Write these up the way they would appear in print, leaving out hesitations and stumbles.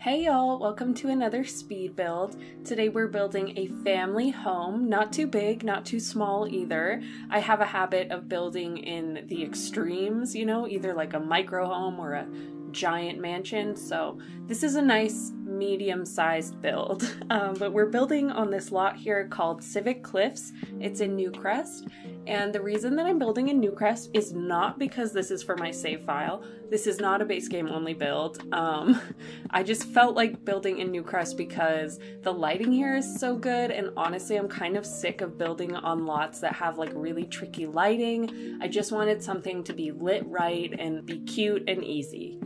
Hey y'all, welcome to another speed build. Today we're building a family home, not too big, not too small either. I have a habit of building in the extremes, either like a micro home or a giant mansion, so this is a nice medium-sized build. But we're building on this lot here called Civic Cliffs. It's in Newcrest, and the reason that I'm building in Newcrest is not because this is for my save file. This is not a base game only build. I just felt like building in Newcrest because the lighting here is so good, and honestly I'm kind of sick of building on lots that have like really tricky lighting. I just wanted something to be lit right and be cute and easy,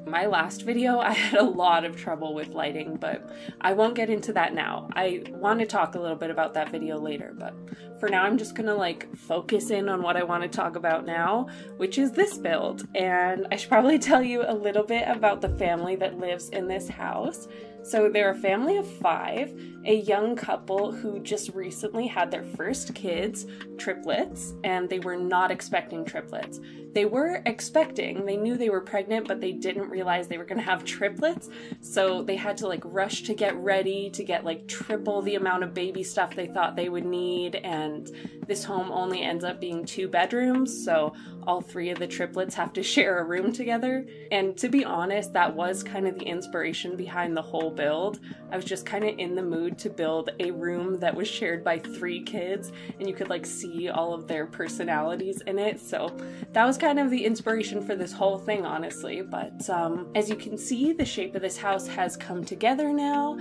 My last video I had a lot of trouble with lighting, but I won't get into that now. I want to talk a little bit about that video later, but for now I'm just gonna focus in on what I want to talk about now, which is this build. And I should probably tell you a little bit about the family that lives in this house. So they're a family of 5, a young couple who just recently had their first kids, triplets, and they were not expecting triplets. They were expecting, they knew they were pregnant, but they didn't realize they were going to have triplets. So they had to rush to get ready to get triple the amount of baby stuff they thought they would need. And this home only ends up being 2 bedrooms. So all 3 of the triplets have to share a room together. And to be honest, that was kind of the inspiration behind the whole build. I was just kind of in the mood to build a room that was shared by 3 kids and you could see all of their personalities in it. So that was kind of the inspiration for this whole thing, honestly. But as you can see, the shape of this house has come together now.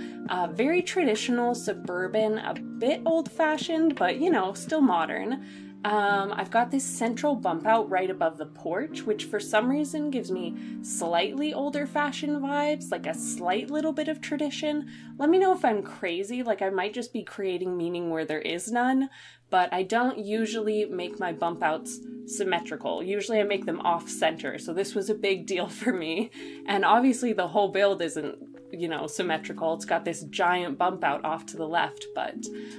Very traditional, suburban, a bit old-fashioned, but still modern. I've got this central bump out right above the porch, which for some reason gives me slightly older fashioned vibes, like a slight little bit of tradition. Let me know if I'm crazy, I might just be creating meaning where there is none, but I don't usually make my bump outs symmetrical. Usually I make them off center, so this was a big deal for me. And obviously the whole build isn't symmetrical. It's got this giant bump out off to the left, but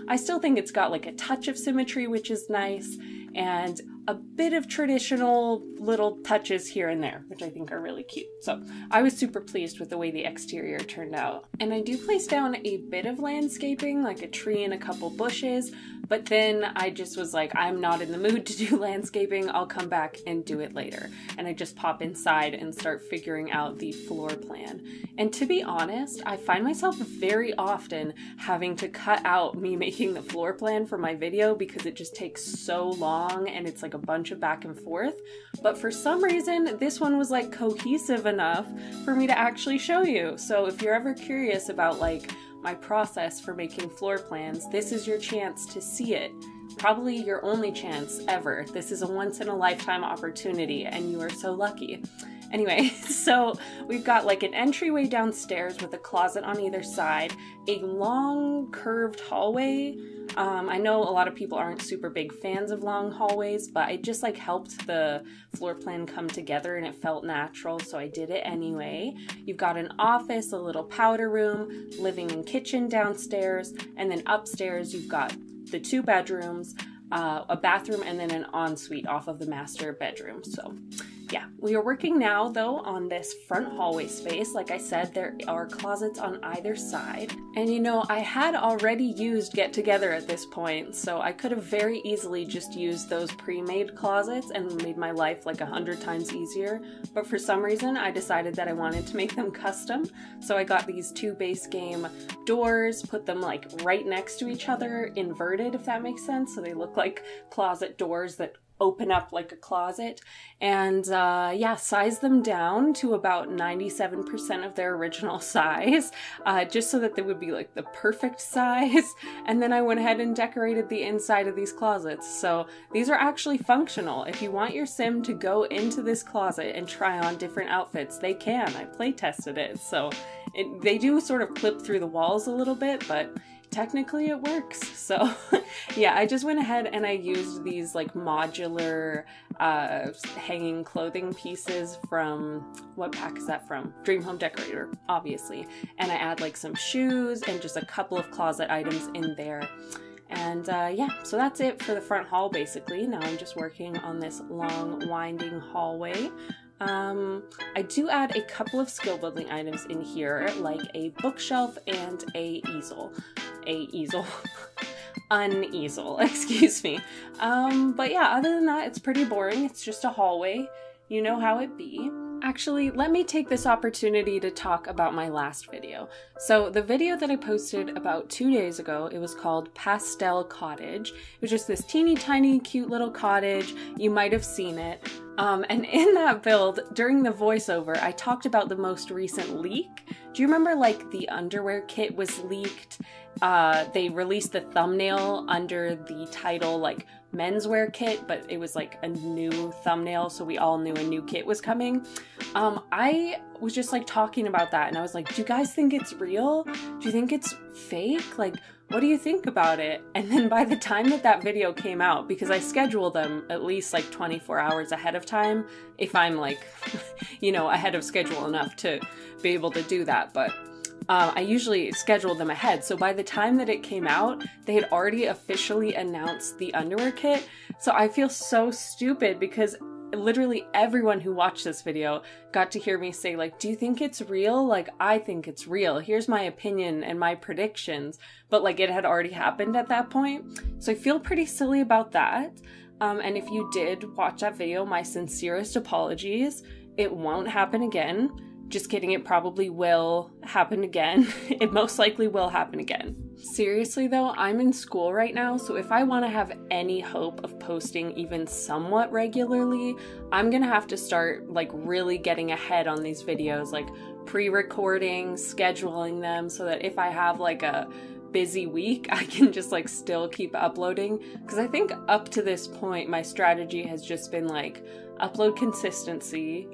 I still think it's got a touch of symmetry, which is nice, and a bit of traditional little touches here and there, which I think are really cute. So I was super pleased with the way the exterior turned out. And I do place down a bit of landscaping, like a tree and a couple bushes, but then I just was I'm not in the mood to do landscaping. I'll come back and do it later. And I just pop inside and start figuring out the floor plan. And to be honest, I find myself very often having to cut out me making the floor plan for my video because it just takes so long and it's a bunch of back and forth. But for some reason, this one was cohesive enough for me to actually show you. So if you're ever curious about my process for making floor plans, this is your chance to see it. Probably your only chance ever. This is a once-in-a-lifetime opportunity, and you are so lucky. Anyway, so we've got an entryway downstairs with a closet on either side, a long curved hallway. I know a lot of people aren't super big fans of long hallways, but it just helped the floor plan come together and it felt natural, so I did it anyway. You've got an office, a little powder room, living and kitchen downstairs, and then upstairs you've got the 2 bedrooms, a bathroom, and then an ensuite off of the master bedroom. So yeah, we are working now though on this front hallway space. Like I said, there are closets on either side. And I had already used Get Together at this point, so I could have very easily just used those pre-made closets and made my life 100 times easier. But for some reason, I decided that I wanted to make them custom. So I got these 2 base game doors, put them right next to each other, inverted, if that makes sense. So they look like closet doors that open up like a closet, and yeah, size them down to about 97% of their original size, just so that they would be the perfect size. And then I went ahead and decorated the inside of these closets. So these are actually functional. If you want your sim to go into this closet and try on different outfits, they can. I play tested it, so they do sort of clip through the walls a little bit, but technically it works. So yeah, I just went ahead and I used these modular hanging clothing pieces from, what pack is that from? Dream Home Decorator, obviously. And I add some shoes and just a couple of closet items in there. And yeah, so that's it for the front hall basically. Now I'm just working on this long winding hallway. I do add a couple of skill building items in here, like a bookshelf and a easel. Uneasel, excuse me. But yeah, other than that, it's pretty boring. It's just a hallway. You know how it be. Actually, let me take this opportunity to talk about my last video. So the video that I posted about 2 days ago, it was called Pastel Cottage. It was just this teeny tiny cute little cottage. You might have seen it. And in that build, during the voiceover, I talked about the most recent leak. Do you remember like the underwear kit was leaked? They released the thumbnail under the title like menswear kit, but it was like a new thumbnail, so we all knew a new kit was coming. I was just like talking about that, and I was like, do you guys think it's real? Do you think it's fake? Like, what do you think about it? And then by the time that video came out, because I schedule them at least like 24 hours ahead of time, if I'm like, you know, ahead of schedule enough to be able to do that, but I usually schedule them ahead. So by the time that it came out, they had already officially announced the underwear kit. So I feel so stupid because literally everyone who watched this video got to hear me say like, do you think it's real? Like, I think it's real. Here's my opinion and my predictions. But like it had already happened at that point. So I feel pretty silly about that. And if you did watch that video, my sincerest apologies. It won't happen again. Just kidding, it probably will happen again. It most likely will happen again. Seriously though, I'm in school right now, so if I want to have any hope of posting even somewhat regularly, I'm gonna have to start like really getting ahead on these videos, like pre-recording, scheduling them, so that if I have like a busy week, I can just like still keep uploading. Because I think up to this point, my strategy has just been like upload consistency,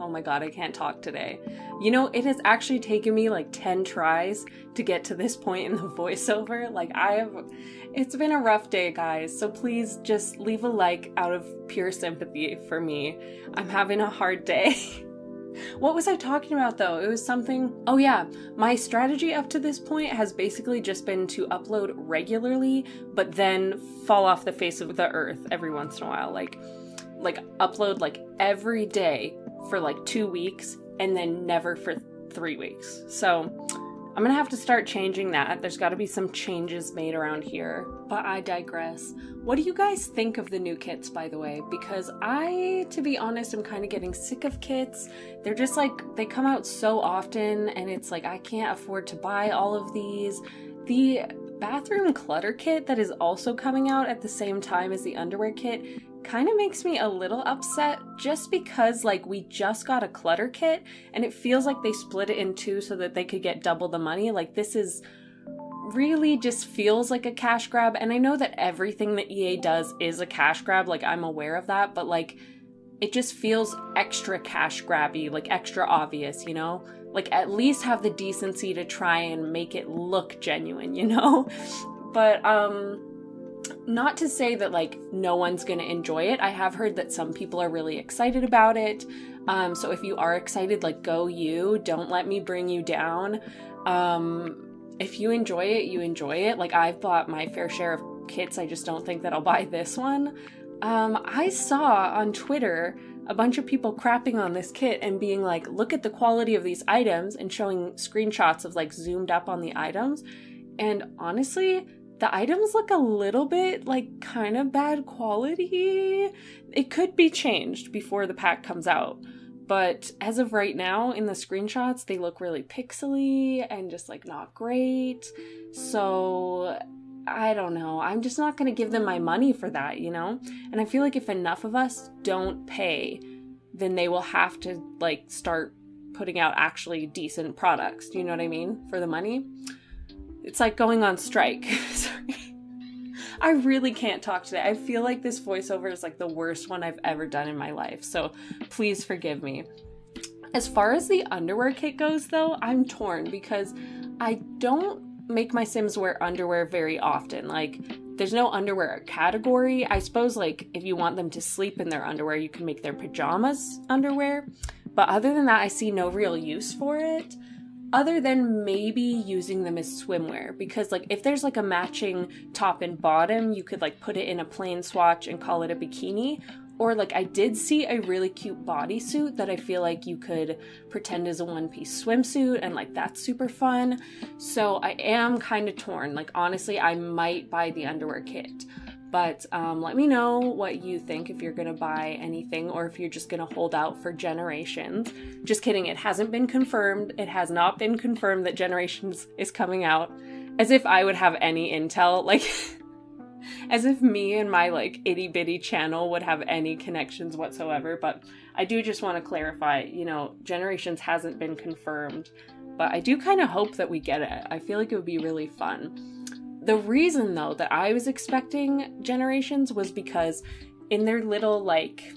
oh my god, I can't talk today. You know, it has actually taken me like 10 tries to get to this point in the voiceover. Like it's been a rough day, guys, so please just leave a like out of pure sympathy for me. I'm having a hard day. What was I talking about though? It was something, oh yeah, my strategy up to this point has basically just been to upload regularly, but then fall off the face of the earth every once in a while. Like upload like every day for like 2 weeks and then never for 3 weeks. So I'm gonna have to start changing that. There's got to be some changes made around here, but I digress. What do you guys think of the new kits, by the way? Because I, to be honest, am kind of getting sick of kits. They're just like, they come out so often and it's like, I can't afford to buy all of these. The bathroom clutter kit that is also coming out at the same time as the underwear kit kind of makes me a little upset, just because like we just got a clutter kit and it feels like they split it in two so that they could get double the money. Like, this is really just feels like a cash grab, and I know that everything that EA does is a cash grab, like I'm aware of that, but like it just feels extra cash grabby, like extra obvious, you know? Like, at least have the decency to try and make it look genuine, you know? But not to say that like no one's gonna enjoy it. I have heard that some people are really excited about it. So if you are excited, like, go you. Don't let me bring you down. If you enjoy it, you enjoy it. Like, I've bought my fair share of kits. I just don't think that I'll buy this one. I saw on Twitter a bunch of people crapping on this kit and being like, look at the quality of these items, and showing screenshots of like zoomed up on the items. And honestly, the items look a little bit like kind of bad quality. It could be changed before the pack comes out. But as of right now, in the screenshots, they look really pixely and just like not great. So I don't know. I'm just not going to give them my money for that, you know? And I feel like if enough of us don't pay, then they will have to like start putting out actually decent products. Do you know what I mean? For the money. It's like going on strike. Sorry. I really can't talk today. I feel like this voiceover is like the worst one I've ever done in my life, so please forgive me. As far as the underwear kit goes though, I'm torn because I don't make my Sims wear underwear very often. Like, there's no underwear category. I suppose like if you want them to sleep in their underwear, you can make their pajamas underwear. But other than that, I see no real use for it. Other than maybe using them as swimwear, because like if there's like a matching top and bottom, you could like put it in a plain swatch and call it a bikini, Or like I did see a really cute bodysuit that I feel like you could pretend is a one-piece swimsuit, and like that's super fun. So I am kind of torn. Like honestly, I might buy the underwear kit. But let me know what you think, if you're gonna buy anything or if you're just gonna hold out for Generations. Just kidding, it hasn't been confirmed. It has not been confirmed that Generations is coming out. As if I would have any intel, like as if me and my like itty bitty channel would have any connections whatsoever. But I do just want to clarify, you know, Generations hasn't been confirmed, but I do kind of hope that we get it. I feel like it would be really fun. The reason, though, that I was expecting Generations was because in their little, like,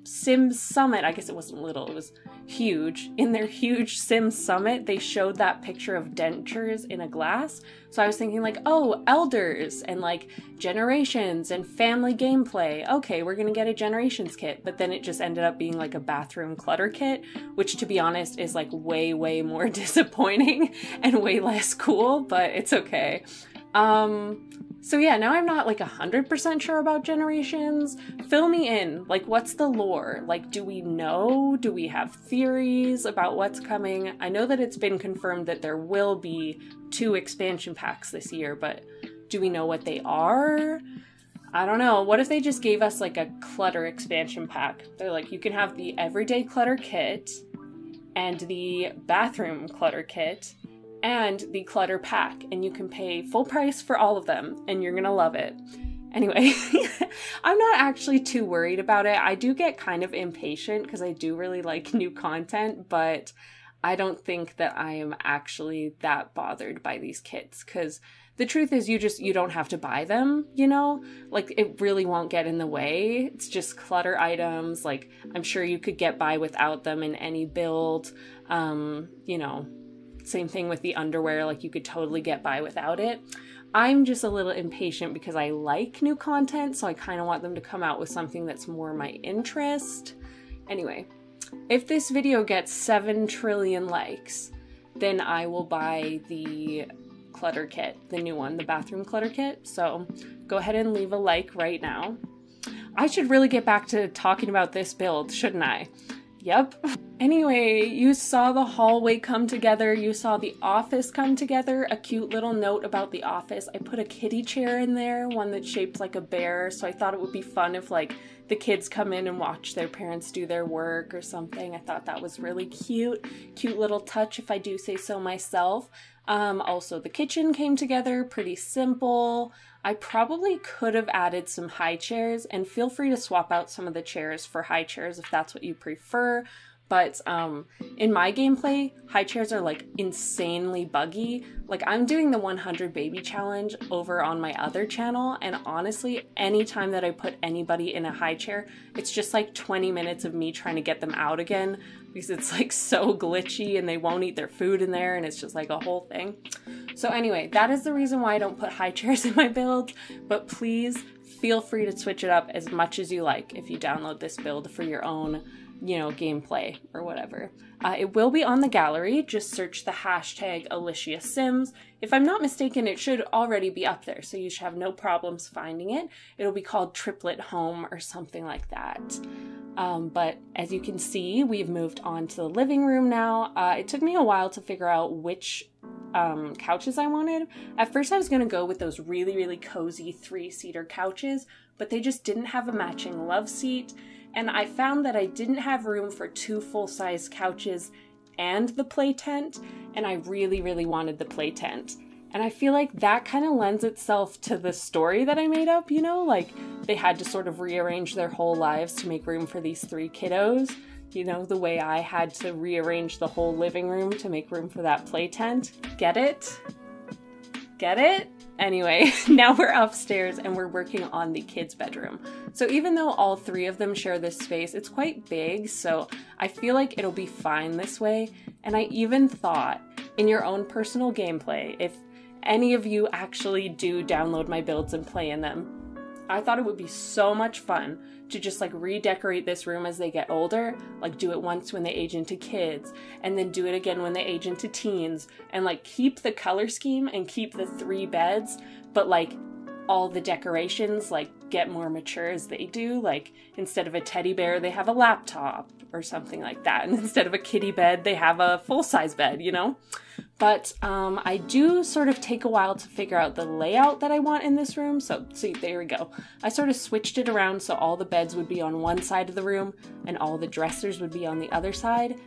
Sims Summit, I guess it wasn't little, it was huge. In their huge Sims Summit, they showed that picture of dentures in a glass. So I was thinking, like, oh, elders and, like, Generations and family gameplay. Okay, we're gonna get a Generations kit. But then it just ended up being, like, a bathroom clutter kit, which, to be honest, is, like, way, way more disappointing and way less cool, but it's okay. So yeah, now I'm not like 100% sure about Generations. Fill me in. Like, what's the lore? Like, do we know? Do we have theories about what's coming? I know that it's been confirmed that there will be 2 expansion packs this year, but do we know what they are? I don't know. What if they just gave us like a clutter expansion pack? They're like, you can have the everyday clutter kit and the bathroom clutter kit and the clutter pack, and you can pay full price for all of them, and you're gonna love it. Anyway, I'm not actually too worried about it. I do get kind of impatient because I do really like new content, but I don't think that I am actually that bothered by these kits, because the truth is you don't have to buy them, you know? Like, it really won't get in the way. It's just clutter items. Like, I'm sure you could get by without them in any build, you know. Same thing with the underwear, like you could totally get by without it. I'm just a little impatient because I like new content, so I kind of want them to come out with something that's more my interest. Anyway, if this video gets 7 trillion likes, then I will buy the clutter kit, the new one, the bathroom clutter kit. So go ahead and leave a like right now. I should really get back to talking about this build, shouldn't I? Yep. Anyway, you saw the hallway come together, you saw the office come together. A cute little note about the office. I put a kitty chair in there, one that's shaped like a bear, so I thought it would be fun if like the kids come in and watch their parents do their work or something. I thought that was really cute. Cute little touch, if I do say so myself. Also, the kitchen came together, pretty simple. I probably could have added some high chairs, and feel free to swap out some of the chairs for high chairs if that's what you prefer. But in my gameplay, high chairs are like insanely buggy. Like, I'm doing the 100 baby challenge over on my other channel, and honestly, anytime that I put anybody in a high chair, it's just like 20 minutes of me trying to get them out again because it's like so glitchy and they won't eat their food in there, and it's just like a whole thing. So anyway, that is the reason why I don't put high chairs in my builds, but please feel free to switch it up as much as you like if you download this build for your own, you know, gameplay or whatever. It will be on the gallery. Just search the hashtag Alicia Sims. If I'm not mistaken, it should already be up there, so you should have no problems finding it. It'll be called Triplet Home or something like that. But as you can see, we've moved on to the living room now. It took me a while to figure out which couches I wanted. At first I was going to go with those really, really cozy 3-seater couches, but they just didn't have a matching love seat. And I found that I didn't have room for 2 full-size couches and the play tent, and I really, really wanted the play tent. And I feel like that kind of lends itself to the story that I made up, you know? Like, they had to sort of rearrange their whole lives to make room for these 3 kiddos. You know, the way I had to rearrange the whole living room to make room for that play tent. Get it? Get it? Anyway, now we're upstairs and we're working on the kids' bedroom. So even though all 3 of them share this space, it's quite big, so I feel like it'll be fine this way. And I even thought, in your own personal gameplay, if any of you actually do download my builds and play in them, I thought it would be so much fun to just like redecorate this room as they get older, like do it once when they age into kids, and then do it again when they age into teens, and like keep the color scheme and keep the 3 beds, but like all the decorations like get more mature as they do. Like instead of a teddy bear, they have a laptop or something like that. And instead of a kiddie bed, they have a full-size bed, you know? But I do sort of take a while to figure out the layout that I want in this room. So see, there we go. I sort of switched it around so all the beds would be on one side of the room and all the dressers would be on the other side.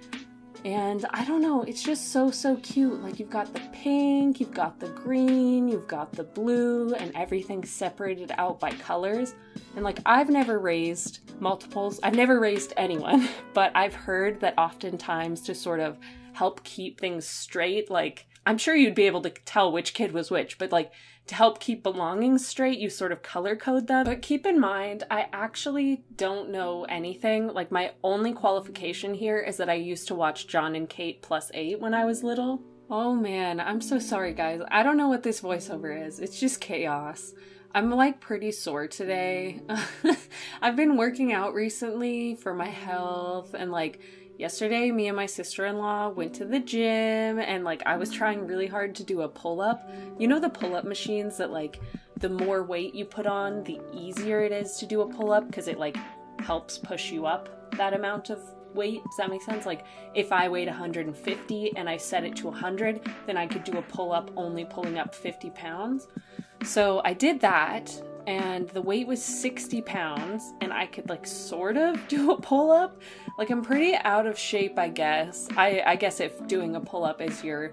And I don't know, it's just so cute. Like you've got the pink, you've got the green, you've got the blue, and everything's separated out by colors. And like I've never raised multiples, I've never raised anyone, but I've heard that oftentimes to sort of help keep things straight, like I'm sure you'd be able to tell which kid was which, but like to help keep belongings straight, you sort of color code them. But keep in mind, I actually don't know anything. Like my only qualification here is that I used to watch John and Kate +8 when I was little. Oh man, I'm so sorry guys. I don't know what this voiceover is. It's just chaos. I'm like pretty sore today. I've been working out recently for my health, and like yesterday, me and my sister-in-law went to the gym, and like I was trying really hard to do a pull-up. You know the pull-up machines that like the more weight you put on, the easier it is to do a pull-up because it like helps push you up that amount of weight. Does that make sense? Like if I weighed 150 and I set it to 100, then I could do a pull-up only pulling up 50 pounds. So I did that, and the weight was 60 pounds, and I could like sort of do a pull-up. Like I'm pretty out of shape, I guess. I guess if doing a pull-up is your,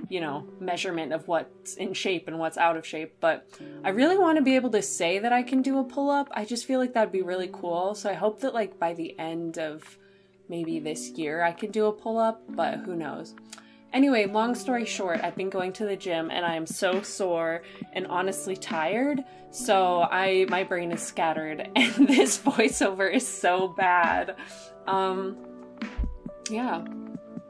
you know, measurement of what's in shape and what's out of shape, but I really want to be able to say that I can do a pull-up. I just feel like that'd be really cool. So I hope that like by the end of maybe this year I can do a pull-up, but who knows. Anyway, long story short, I've been going to the gym and I am so sore and honestly tired. So my brain is scattered and this voiceover is so bad. Yeah,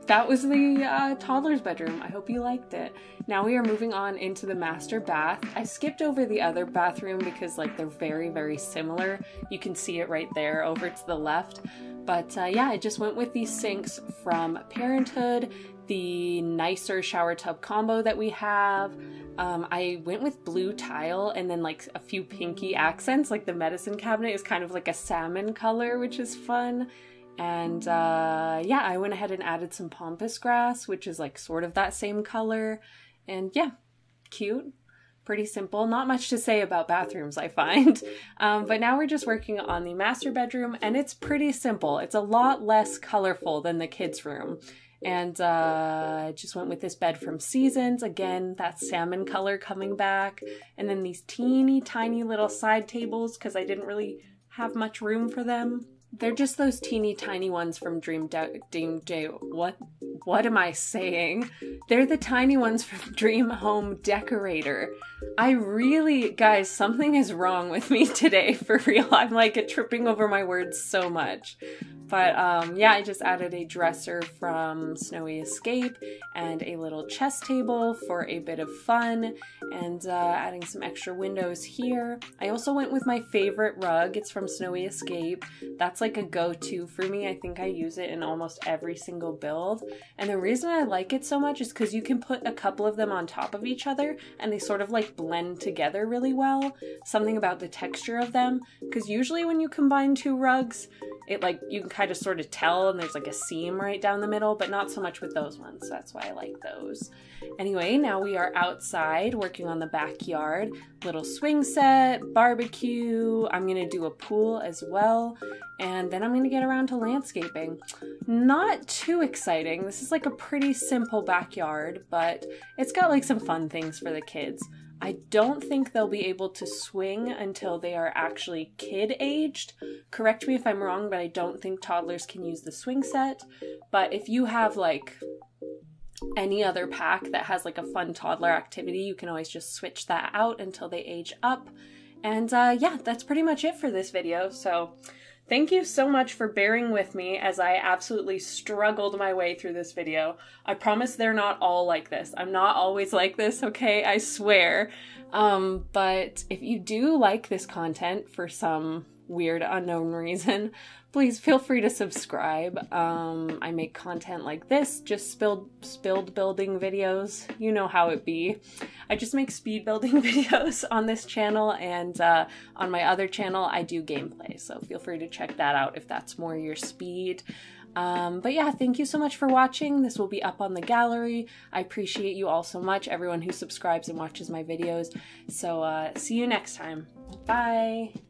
that was the toddler's bedroom. I hope you liked it. Now we are moving on into the master bath. I skipped over the other bathroom because like they're very similar. You can see it right there over to the left. But yeah, I just went with these sinks from Parenthood, the nicer shower tub combo that we have. I went with blue tile and then like a few pinky accents, like the medicine cabinet is kind of like a salmon color, which is fun. And yeah, I went ahead and added some pampas grass, which is like sort of that same color. And yeah, cute. Pretty simple. Not much to say about bathrooms, I find. But now we're just working on the master bedroom, and it's pretty simple. It's a lot less colorful than the kids' room. And I just went with this bed from Seasons. Again, that salmon color coming back. And then these teeny tiny little side tables because I didn't really have much room for them. They're just those teeny tiny ones from what am I saying? They're the tiny ones from Dream Home Decorator. I really, guys, something is wrong with me today, for real. I'm like tripping over my words so much. But yeah, I just added a dresser from Snowy Escape and a little chess table for a bit of fun, and adding some extra windows here. I also went with my favorite rug. It's from Snowy Escape. That's like a go-to for me. I think I use it in almost every single build. And the reason I like it so much is because you can put a couple of them on top of each other and they sort of like blend together really well. Something about the texture of them, because usually when you combine two rugs, it like, you can kind of sort of tell and there's like a seam right down the middle, but not so much with those ones. So that's why I like those. Anyway, now we are outside working on the backyard. Little swing set, barbecue. I'm gonna do a pool as well. And then I'm gonna get around to landscaping. Not too exciting. This is like a pretty simple backyard, but it's got like some fun things for the kids. I don't think they'll be able to swing until they are actually kid-aged. Correct me if I'm wrong, but I don't think toddlers can use the swing set. But if you have like any other pack that has like a fun toddler activity, you can always just switch that out until they age up. And yeah, that's pretty much it for this video. So thank you so much for bearing with me as I absolutely struggled my way through this video. I promise they're not all like this. I'm not always like this, okay? I swear. But if you do like this content for some weird unknown reason, please feel free to subscribe. I make content like this, just spilled building videos. You know how it be. I just make speed building videos on this channel, and on my other channel I do gameplay, so feel free to check that out if that's more your speed. But yeah, thank you so much for watching. This will be up on the gallery. I appreciate you all so much, everyone who subscribes and watches my videos. So see you next time. Bye!